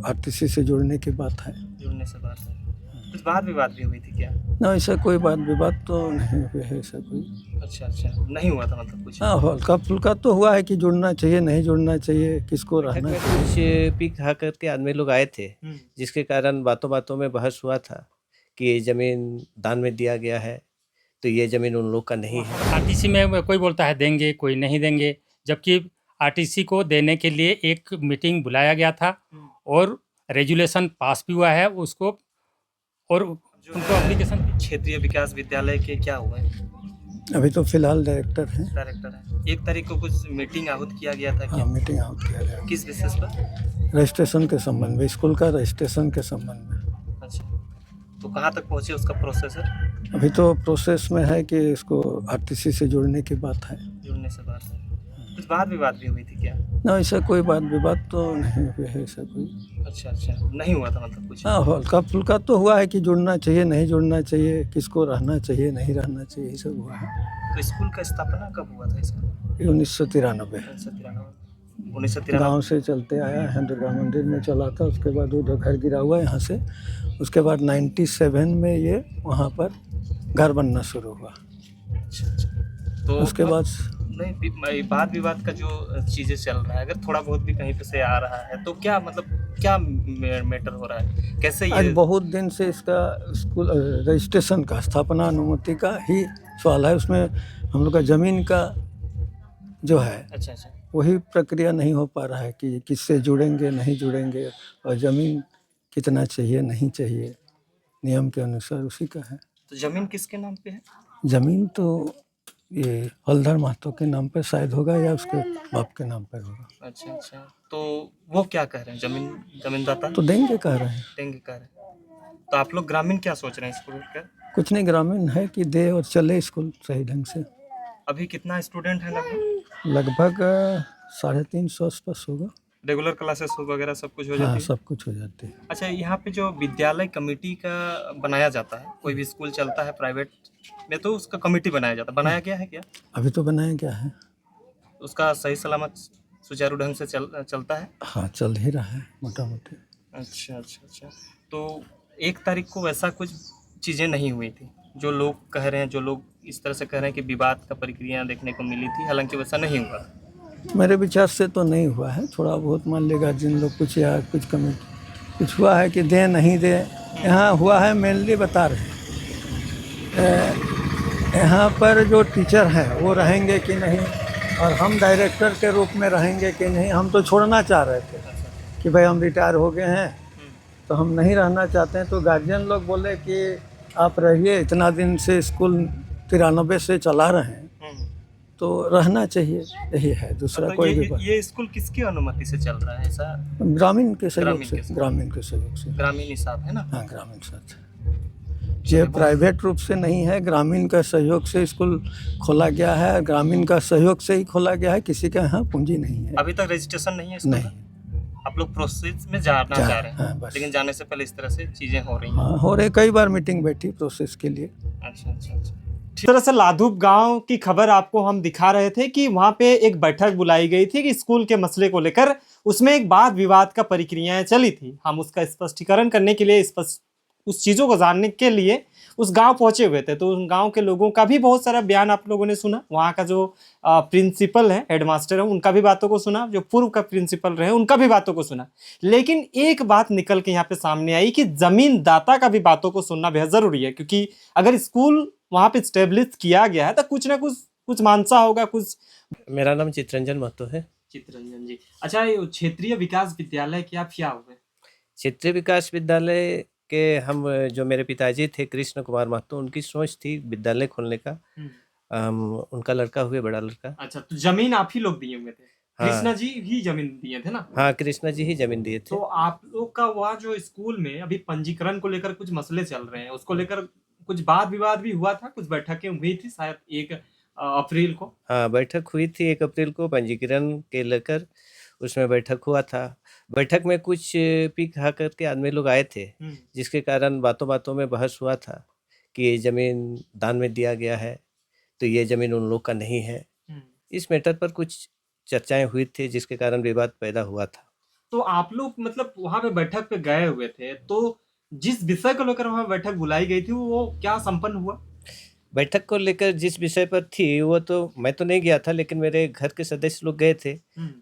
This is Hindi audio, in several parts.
आरटीसी से जुड़ने की बात है। जुड़ने से बात है। कुछ बात विवाद भी हुई थी क्या? ना, ऐसा कोई बात विवाद तो नहीं हुआ है, ऐसा कोई। अच्छा अच्छा, नहीं हुआ था मतलब कुछ? हाँ, हल्का फुल्का तो हुआ है कि जुड़ना चाहिए नहीं जुड़ना चाहिए, किसको बैठक रहना में चाहिए। कुछ पी खा करके आदमी लोग आए थे, जिसके कारण बातों बातों में बहस हुआ था कि ये जमीन दान में दिया गया है, तो ये जमीन उन लोग का नहीं है। आरटीसी में कोई बोलता है देंगे, कोई नहीं देंगे, जबकि आरटीसी को देने के लिए एक मीटिंग बुलाया गया था और रेजुलेशन पास भी हुआ है उसको, और उनको एप्लीकेशन क्षेत्रीय विकास विद्यालय के क्या हुए? अभी तो फिलहाल डायरेक्टर हैं। डायरेक्टर है। 1 तारीख को कुछ मीटिंग आहूत किया गया था हाँ, क्या? मीटिंग आउट किया गया किस विशेष पर? रजिस्ट्रेशन के संबंध में, स्कूल का रजिस्ट्रेशन के संबंध में। अच्छा, तो कहाँ तक पहुँचे उसका प्रोसेस है? अभी तो प्रोसेस में है कि इसको आरटीसी से जुड़ने की बात है। जुड़ने से बात है। कुछ बात विवाद भी हुई थी क्या? ना, ऐसा कोई बात विवाद तो नहीं हुआ है, ऐसा कोई। अच्छा अच्छा, नहीं हुआ था मतलब कुछ? हाँ, हल्का फुल्का तो हुआ है कि जुड़ना चाहिए नहीं जुड़ना चाहिए, किसको रहना चाहिए नहीं रहना चाहिए, ये सब हुआ है। तो स्कूल का स्थापना कब हुआ था इसका? 1993 1993 गांव से चलते आया है, दुर्गा मंदिर में चला था, उसके बाद उधर घर गिरा हुआ है यहाँ से, उसके बाद 97 में ये वहाँ पर घर बनना शुरू हुआ। अच्छा अच्छा, तो उसके बाद नहीं, वाद विवाद का जो चीज़ें चल रहा है, अगर थोड़ा बहुत भी कहीं पे से आ रहा है तो क्या मतलब क्या मैटर हो रहा है, कैसे आज ये? बहुत दिन से इसका स्कूल रजिस्ट्रेशन का, स्थापना अनुमति का ही सवाल है। उसमें हम लोग का ज़मीन का जो है अच्छा अच्छा, वही प्रक्रिया नहीं हो पा रहा है कि किससे जुड़ेंगे नहीं जुड़ेंगे, और ज़मीन कितना चाहिए नहीं चाहिए, नियम के अनुसार उसी का है। तो ज़मीन किसके नाम पे है? ज़मीन तो ये हलधर महतो के नाम पर शायद होगा या उसके बाप के नाम पर होगा। अच्छा अच्छा, तो वो क्या कह रहे हैं, जमीनदाता तो देंगे कह रहे हैं। देंगे कह रहे हैं। तो आप लोग ग्रामीण क्या सोच रहे हैं इसको लेकर? कुछ नहीं, ग्रामीण है कि दे और चले स्कूल सही ढंग से। अभी कितना स्टूडेंट है लगभग? लगभग 350 आसपास होगा। रेगुलर क्लासेस वगैरह सब कुछ हो हाँ, जाती है? सब कुछ हो जाती है। अच्छा, यहाँ पे जो विद्यालय कमेटी का बनाया जाता है, कोई भी स्कूल चलता है प्राइवेट में तो उसका कमेटी बनाया जाता है, बनाया गया है क्या? अभी तो बनाया गया है। उसका सही सलामत सुचारू ढंग से चलता है? हाँ, चल ही रहा है मोटा मोटी। अच्छा अच्छा अच्छा, तो 1 तारीख को वैसा कुछ चीज़ें नहीं हुई थी जो लोग कह रहे हैं, जो लोग इस तरह से कह रहे हैं कि विवाद का प्रक्रिया देखने को मिली थी, हालांकि वैसा नहीं हुआ था। मेरे विचार से तो नहीं हुआ है, थोड़ा बहुत मान लेगा जिन लोग कुछ या कुछ कमी कुछ हुआ है कि दे नहीं दे। यहाँ हुआ है मेनली बता रहे हैं, यहाँ पर जो टीचर हैं वो रहेंगे कि नहीं, और हम डायरेक्टर के रूप में रहेंगे कि नहीं। हम तो छोड़ना चाह रहे थे कि भाई हम रिटायर हो गए हैं तो हम नहीं रहना चाहते हैं, तो गार्जियन लोग बोले कि आप रहिए, इतना दिन से स्कूल 93 से चला रहे हैं तो रहना चाहिए, यही है, दूसरा तो कोई भी बात। ये स्कूल किसकी अनुमति से चल रहा है ऐसा? ग्रामीण के सहयोग ग्रामीण से, के साथ। ग्रामीण के सहयोग से। ग्रामीण हिसाब है ना? हाँ, ग्रामीण साथ। ये प्राइवेट रूप से नहीं है, ग्रामीण का सहयोग से स्कूल खोला गया है, ग्रामीण का सहयोग से ही खोला गया है, किसी का यहाँ पूंजी नहीं है। अभी तक रजिस्ट्रेशन नहीं है स्कूल नहीं, का? आप लोग प्रोसेस में जाना चाह रहे हैं? हाँ, बस। लेकिन जाने से पहले इस तरह से चीजें हो रही हैं? हाँ, हो रहे, कई बार मीटिंग बैठी प्रोसेस के लिए। अच्छा अच्छा अच्छा। इस तरह से लाधुप गांव की खबर आपको हम दिखा रहे थे कि वहां पे एक बैठक बुलाई गई थी कि स्कूल के मसले को लेकर उसमें एक वाद विवाद का प्रक्रियाएं चली थी। हम उसका स्पष्टीकरण करने के लिए उस चीज़ों को जानने के लिए उस गांव पहुंचे हुए थे। तो उस गांव के लोगों का भी बहुत सारा बयान आप लोगों ने सुना, वहाँ का जो प्रिंसिपल है, हेडमास्टर है, उनका भी बातों को सुना, जो पूर्व का प्रिंसिपल रहे उनका भी बातों को सुना। लेकिन एक बात निकल के यहाँ पे सामने आई कि जमीन दाता का भी बातों को सुनना बेहद जरूरी है, क्योंकि अगर स्कूल वहाँ पे स्टेब्लिश किया गया है तो कुछ ना कुछ मानसा होगा कुछ। मेरा नाम चित्रंजन महतो है। चित्रंजन जी, अच्छा, ये क्षेत्रीय विकास विद्यालय के आप क्या हुए? क्षेत्रीय विकास विद्यालय के हम जो मेरे पिताजी थे कृष्ण कुमार महतो, उनकी सोच थी विद्यालय खोलने का। उनका लड़का हुए, बड़ा लड़का। अच्छा, तो जमीन आप ही लोग दिए हुए थे? हाँ। कृष्णा जी ही जमीन दिए थे ना? हाँ, कृष्णा जी ही जमीन दिए थे। तो आप लोग का वहाँ जो स्कूल में अभी पंजीकरण को लेकर कुछ मसले चल रहे हैं, उसको लेकर कुछ वाद विवाद भी हुआ था, कुछ बैठकें हुई थी शायद 1 अप्रैल को? हाँ, बैठक हुई थी 1 अप्रैल को पंजीकरण के लेकर, उसमें बैठक हुआ था। बैठक में कुछ पी खा करके आदमी लोग आए थे, जिसके कारण बातों बातों में बहस हुआ था कि ये जमीन दान में दिया गया है, तो ये जमीन उन लोग का नहीं है। इस मैटर पर कुछ चर्चाएं हुई थी, जिसके कारण विवाद पैदा हुआ था। तो आप लोग मतलब वहां पे बैठक पे गए हुए थे, तो जिस विषय को लेकर वहां बैठक बुलाई गई थी वो क्या संपन्न हुआ? बैठक को लेकर जिस विषय पर थी वो तो मैं तो नहीं गया था, लेकिन मेरे घर के सदस्य लोग गए थे।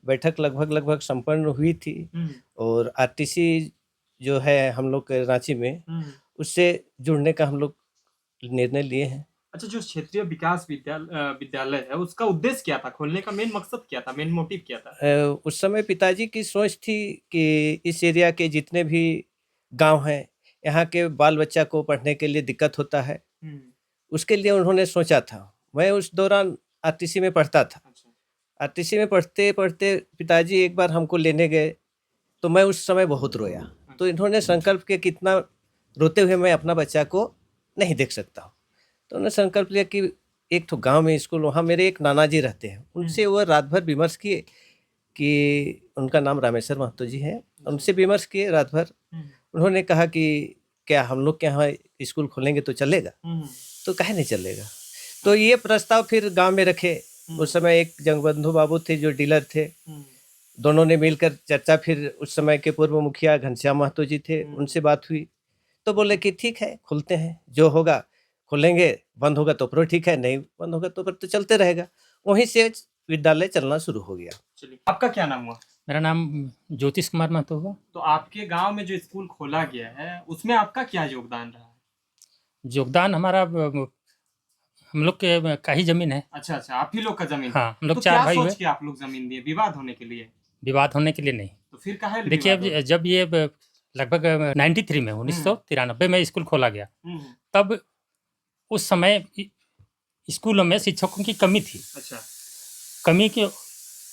बैठक लगभग संपन्न हुई थी और आरटीसी जो है हम लोग के रांची में, उससे जुड़ने का हम लोग निर्णय लिए हैं। अच्छा, जो क्षेत्रीय विकास विद्यालय है उसका उद्देश्य क्या था? खोलने का मेन मकसद क्या था? मेन मोटिव क्या था? उस समय पिताजी की सोच थी कि इस एरिया के जितने भी गांव हैं, यहाँ के बाल बच्चा को पढ़ने के लिए दिक्कत होता है, उसके लिए उन्होंने सोचा था। मैं उस दौरान आरटीसी में पढ़ता था। अच्छा। आरटीसी में पढ़ते पढ़ते पिताजी एक बार हमको लेने गए, तो मैं उस समय बहुत रोया। तो इन्होंने संकल्प किया कितना रोते हुए मैं अपना बच्चा को नहीं देख सकता हूँ। तो उन्होंने संकल्प लिया कि एक तो गांव में स्कूल, वहाँ मेरे एक नाना जी रहते हैं, उनसे वो रात भर विमर्श किए कि उनका नाम रामेश्वर महतो जी है, उनसे विमर्श किए रात भर। उन्होंने कहा कि क्या हम लोग के यहाँ स्कूल खोलेंगे तो चलेगा? तो काहे नहीं चलेगा? तो ये प्रस्ताव फिर गांव में रखे। उस समय एक जंगबंधु बाबू थे जो डीलर थे, दोनों ने मिलकर चर्चा, फिर उस समय के पूर्व मुखिया घनश्याम महतो जी थे, उनसे बात हुई तो बोले कि ठीक है खोलते हैं, जो होगा खोलेंगे, बंद होगा तो फिर ठीक है, नहीं बंद होगा तो फिर तो चलते रहेगा। वहीं से विद्यालय चलना शुरू हो गया। चलिए, आपका क्या नाम हुआ? मेरा नाम ज्योतिष कुमार महतो हुआ। तो आपके गांव में जो स्कूल खोला गया है उसमें आपका क्या योगदान रहा है? योगदान हमारा हम लोग के का ही जमीन है। अच्छा अच्छा, आप ही लोग का जमीन है। हाँ, हम लोग तो 4 क्या भाई हुए। सोच के आप लोग जमीन दिए? विवाद होने के लिए? विवाद होने के लिए नहीं। तो फिर काहे ले देखिए, विवाद अब जब ये लगभग 93 में 1993 में स्कूल खोला गया, हो? तब उस समय स्कूलों में शिक्षकों की कमी थी। अच्छा। कमी की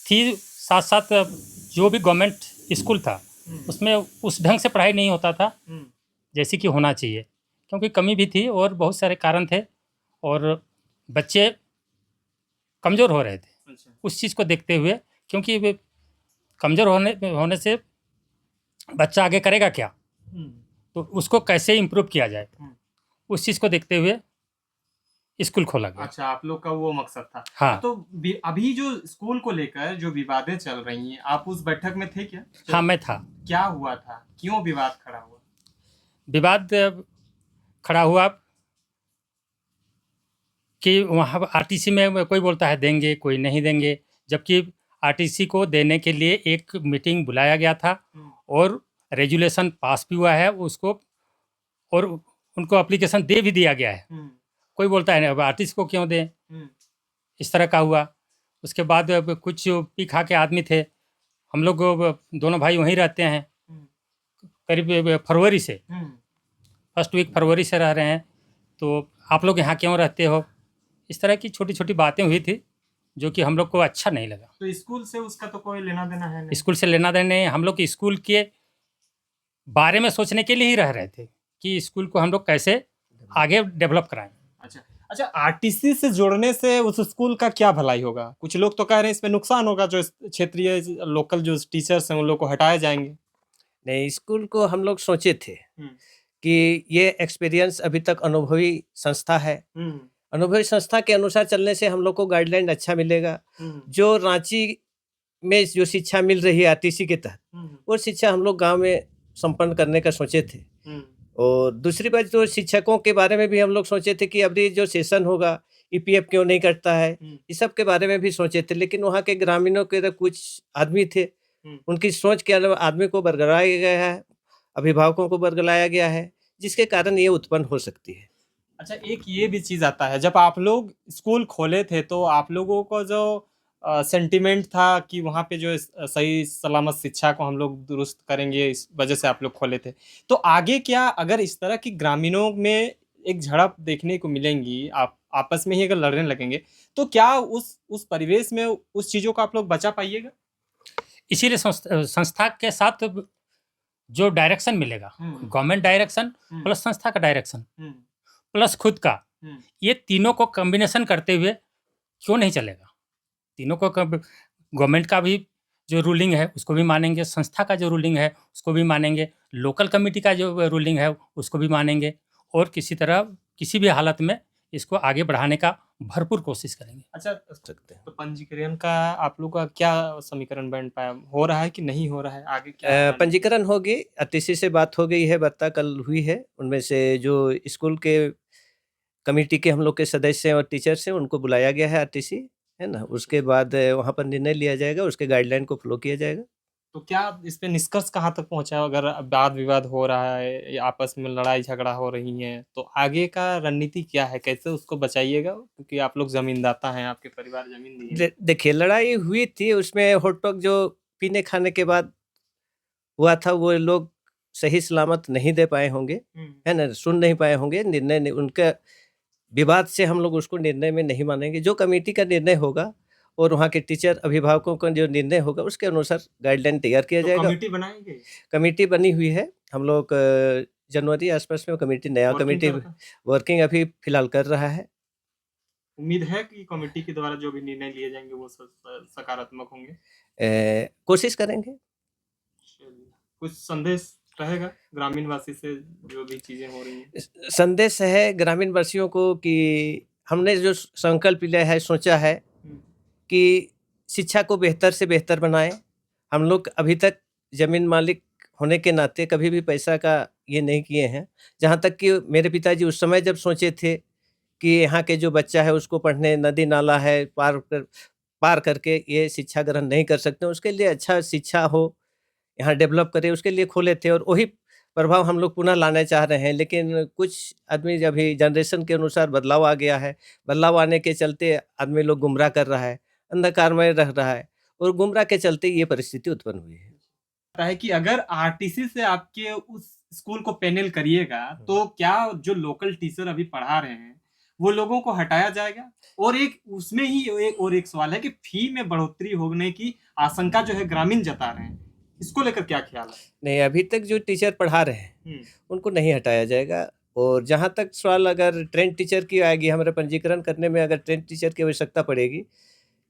थी, साथ साथ जो भी गवर्नमेंट स्कूल था उसमें उस ढंग से पढ़ाई नहीं होता था जैसे कि होना चाहिए, क्योंकि कमी भी थी और बहुत सारे कारण थे और बच्चे कमज़ोर हो रहे थे। अच्छा। उस चीज़ को देखते हुए, क्योंकि वे कमज़ोर होने से बच्चा आगे करेगा क्या, तो उसको कैसे इम्प्रूव किया जाए, उस चीज़ को देखते हुए स्कूल खोला गया। अच्छा, आप लोग का वो मकसद था। हाँ। तो अभी जो स्कूल को लेकर जो विवादें चल रही हैं, आप उस बैठक में थे क्या? हाँ, मैं था। क्या हुआ था? क्यों विवाद खड़ा हुआ? विवाद खड़ा हुआ कि वहाँ आरटीसी में कोई बोलता है देंगे, कोई नहीं देंगे, जबकि आरटीसी को देने के लिए एक मीटिंग बुलाया गया था और रेजुलेशन पास भी हुआ है उसको, और उनको एप्लीकेशन दे भी दिया गया है। कोई बोलता है अब आरटीसी को क्यों दें, इस तरह का हुआ। उसके बाद अब कुछ पी खा के आदमी थे, हम लोग दोनों भाई वहीं रहते हैं, करीब फरवरी से, फर्स्ट वीक फरवरी से रह रहे हैं, तो आप लोग यहाँ क्यों रहते हो, इस तरह की छोटी छोटी बातें हुई थी जो कि हम लोग को अच्छा नहीं लगा। तो स्कूल से उसका तो कोई लेना देना है नहीं? स्कूल से लेना देना नहीं, हम लोग स्कूल के बारे में सोचने के लिए ही रह रहे थे कि स्कूल को हम लोग कैसे आगे डेवलप कराएं। अच्छा अच्छा, आरटीसी से जोड़ने से उस स्कूल का क्या भलाई होगा? कुछ लोग तो कह रहे हैं इसमें नुकसान होगा, जो क्षेत्रीय लोकल जो टीचर्स हैं उन लोग को हटाए जाएंगे। नहीं, स्कूल को हम लोग सोचे थे कि ये एक्सपीरियंस अभी तक अनुभवी संस्था है, अनुभवी संस्था के अनुसार चलने से हम लोग को गाइडलाइन अच्छा मिलेगा। जो रांची में जो शिक्षा मिल रही है आरटीसी के तहत, वो शिक्षा हम लोग गांव में संपन्न करने का सोचे थे। और दूसरी बात, जो शिक्षकों के बारे में भी हम लोग सोचे थे कि अभी जो सेशन होगा ईपीएफ क्यों नहीं करता है, इस सब के बारे में भी सोचे थे। लेकिन वहाँ के ग्रामीणों के तो कुछ आदमी थे, उनकी सोच के अलावा आदमी को बरगलाया गया है, अभिभावकों को बरगलाया गया है, जिसके कारण ये उत्पन्न हो सकती है। अच्छा, एक ये भी चीज़ आता है, जब आप लोग स्कूल खोले थे तो आप लोगों को जो सेंटिमेंट था कि वहाँ पे जो सही सलामत शिक्षा को हम लोग दुरुस्त करेंगे, इस वजह से आप लोग खोले थे। तो आगे क्या, अगर इस तरह की ग्रामीणों में एक झड़प देखने को मिलेंगी, आप आपस में ही अगर लड़ने लगेंगे, तो क्या उस परिवेश में उस चीज़ों को आप लोग बचा पाइएगा? इसीलिए संस्था के साथ जो डायरेक्शन मिलेगा, गवर्नमेंट डायरेक्शन प्लस संस्था का डायरेक्शन प्लस खुद का, ये तीनों को कॉम्बिनेशन करते हुए क्यों नहीं चलेगा। तीनों को गवर्नमेंट का भी जो रूलिंग है उसको भी मानेंगे, संस्था का जो रूलिंग है उसको भी मानेंगे, लोकल कमेटी का जो रूलिंग है उसको भी मानेंगे, और किसी तरह किसी भी हालत में इसको आगे बढ़ाने का भरपूर कोशिश करेंगे। अच्छा, सकते हैं। तो पंजीकरण का आप लोग का क्या समीकरण बन पाया, हो रहा है कि नहीं हो रहा है, आगे क्या पंजीकरण होगी, आरटीसी से बात हो गई है, वार्ता कल हुई है। उनमें से जो स्कूल के कमेटी के हम लोग के सदस्य हैं और टीचर्स हैं, उनको बुलाया गया है आरटीसी, है ना? उसके बाद वहाँ पर निर्णय लिया जाएगा, उसके गाइडलाइन को फॉलो किया जाएगा। तो क्या इस पे निष्कर्ष कहाँ तक पहुंचा? अगर वाद विवाद हो रहा है या आपस में लड़ाई झगड़ा हो रही है, तो आगे का रणनीति क्या है, कैसे उसको बचाइएगा? क्योंकि आप लोग जमींदाता हैं, आपके परिवार जमीन दी है। देखिए, लड़ाई हुई थी, उसमें हॉट-डॉग जो पीने खाने के बाद हुआ था, वो लोग सही सलामत नहीं दे पाए होंगे, है ना? सुन नहीं पाए होंगे, निर्णय नहीं, उनका विवाद से हम लोग उसको निर्णय में नहीं मानेंगे। जो कमेटी का निर्णय होगा और वहाँ के टीचर अभिभावकों का जो निर्णय होगा, उसके अनुसार गाइडलाइन तैयार किया तो जाएगा। कमेटी बनाई गई, कमेटी बनी हुई है, हम लोग जनवरी आसपास में कमेटी, नया वर्किंग कमेटी करता है? वर्किंग अभी फिलहाल कर रहा है। उम्मीद है कि कमेटी के द्वारा जो भी निर्णय लिए जाएंगे वो सकारात्मक होंगे। कोशिश करेंगे। चलिए, कुछ संदेश रहेगा ग्रामीणवासी से जो भी चीजें हो रही हैं? संदेश है ग्रामीण वासियों को कि हमने जो संकल्प लिया है, सोचा है कि शिक्षा को बेहतर से बेहतर बनाएं। हम लोग अभी तक जमीन मालिक होने के नाते कभी भी पैसा का ये नहीं किए हैं। जहाँ तक कि मेरे पिताजी उस समय जब सोचे थे कि यहाँ के जो बच्चा है उसको पढ़ने नदी नाला है पार करके ये शिक्षा ग्रहण नहीं कर सकते, उसके लिए अच्छा शिक्षा हो, यहाँ डेवलप करे, उसके लिए खोले थे, और वही प्रभाव हम लोग पुनः लाना चाह रहे हैं। लेकिन कुछ आदमी अभी जनरेशन के अनुसार बदलाव आ गया है, बदलाव आने के चलते आदमी लोग गुमराह कर रहा है, अंधकार में रह रहा है, और गुमराह के चलते ये परिस्थिति उत्पन्न हुई है। है कि अगर आरटीसी से आपके उस स्कूल को पैनल करिएगा, तो क्या जो लोकल टीचर अभी पढ़ा रहे हैं वो लोगों को हटाया जाएगा? और एक उसमें ही एक सवाल है कि फी में बढ़ोतरी होने की आशंका जो है ग्रामीण जता रहे हैं, इसको लेकर क्या ख्याल है? नहीं, अभी तक जो टीचर पढ़ा रहे हैं उनको नहीं हटाया जाएगा। और जहाँ तक सवाल अगर ट्रेन टीचर की आएगी, हमारे पंजीकरण करने में अगर ट्रेन टीचर की आवश्यकता पड़ेगी,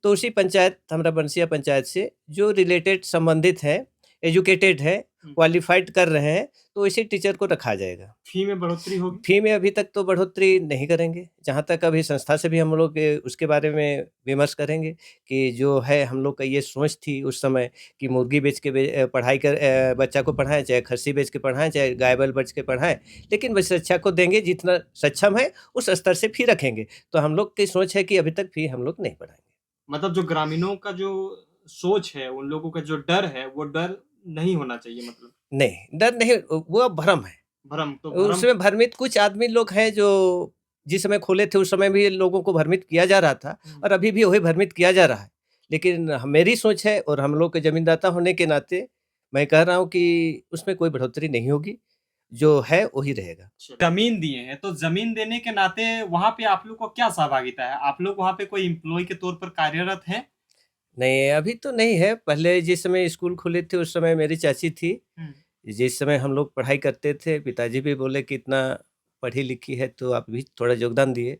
तो उसी पंचायत, हमारा बंसिया पंचायत से जो रिलेटेड संबंधित हैं, एजुकेटेड हैं, क्वालिफाइड कर रहे हैं, तो इसी टीचर को रखा जाएगा। फी में बढ़ोतरी होगी? फी में अभी तक तो बढ़ोतरी नहीं करेंगे। जहाँ तक अभी संस्था से भी हम लोग उसके बारे में विमर्श करेंगे कि जो है हम लोग का ये सोच थी उस समय कि मुर्गी बेच के पढ़ाई कर बच्चा को पढ़ाएँ, चाहे खस्सी बेच के पढ़ाएँ, चाहे गाय बैल बेच के पढ़ाएँ, लेकिन बस शिक्षा को देंगे, जितना सक्षम है उस स्तर से फी रखेंगे। तो हम लोग की सोच है कि अभी तक फी हम लोग नहीं बढ़ाएँगे। मतलब जो ग्रामीणों का जो सोच है, उन लोगों का जो डर है, वो डर नहीं होना चाहिए, मतलब नहीं, डर नहीं, वो भ्रम है। भ्रम, तो भ्रम उसमें भ्रमित कुछ आदमी लोग हैं जो जिस समय खोले थे उस समय भी लोगों को भ्रमित किया जा रहा था, और अभी भी वही भ्रमित किया जा रहा है। लेकिन मेरी सोच है, और हम लोग के जमींदाता होने के नाते मैं कह रहा हूँ कि उसमें कोई बढ़ोतरी नहीं होगी, जो है वही रहेगा। जमीन दिए हैं, तो जमीन देने के नाते वहाँ पे आप लोग को क्या सहभागिता है? आप लोग वहाँ पे कोई एम्प्लॉय के तौर पर कार्यरत हैं? नहीं, अभी तो नहीं है। पहले जिस समय स्कूल खुले थे उस समय मेरी चाची थी। जिस समय हम लोग पढ़ाई करते थे, पिताजी भी बोले कि इतना पढ़ी लिखी है तो आप भी थोड़ा योगदान दिए।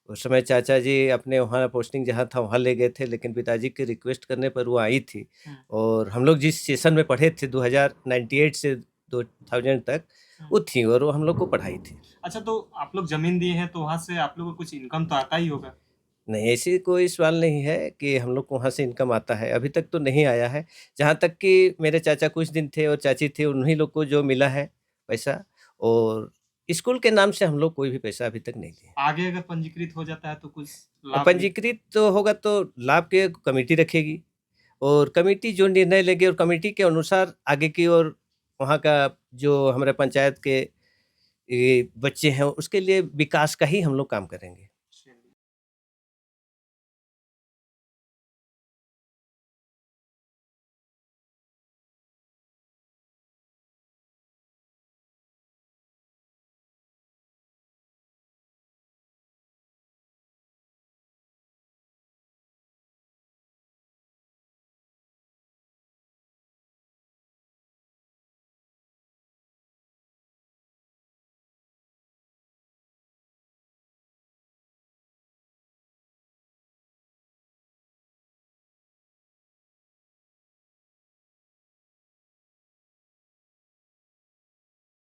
उस समय चाचा जी अपने वहाँ पोस्टिंग जहाँ था वहाँ ले गए थे, लेकिन पिताजी के रिक्वेस्ट करने पर वो आई थी। और हम लोग जिस सेशन में पढ़े थे 1998 से 2000 तक, वो थी और वो हम लोग को पढ़ाई थी। अच्छा, तो आप लोग जमीन दिए हैं तो वहाँ से आप लोग को कुछ इनकम तो आता ही होगा? नहीं, ऐसी कोई सवाल नहीं है कि हम लोग को वहाँ से इनकम आता है, अभी तक तो नहीं आया है। जहाँ तक कि मेरे चाचा कुछ दिन थे और चाची थे, उन्हीं लोग को जो मिला है पैसा, और स्कूल के नाम से हम लोग कोई भी पैसा अभी तक नहीं दिए। आगे अगर पंजीकृत हो जाता है तो कुछ लाभ? पंजीकृत तो होगा तो लाभ के कमेटी रखेगी, और कमेटी जो निर्णय लेगी और कमेटी के अनुसार आगे की ओर वहाँ का जो हमारे पंचायत के बच्चे हैं उसके लिए विकास का ही हम लोग काम करेंगे।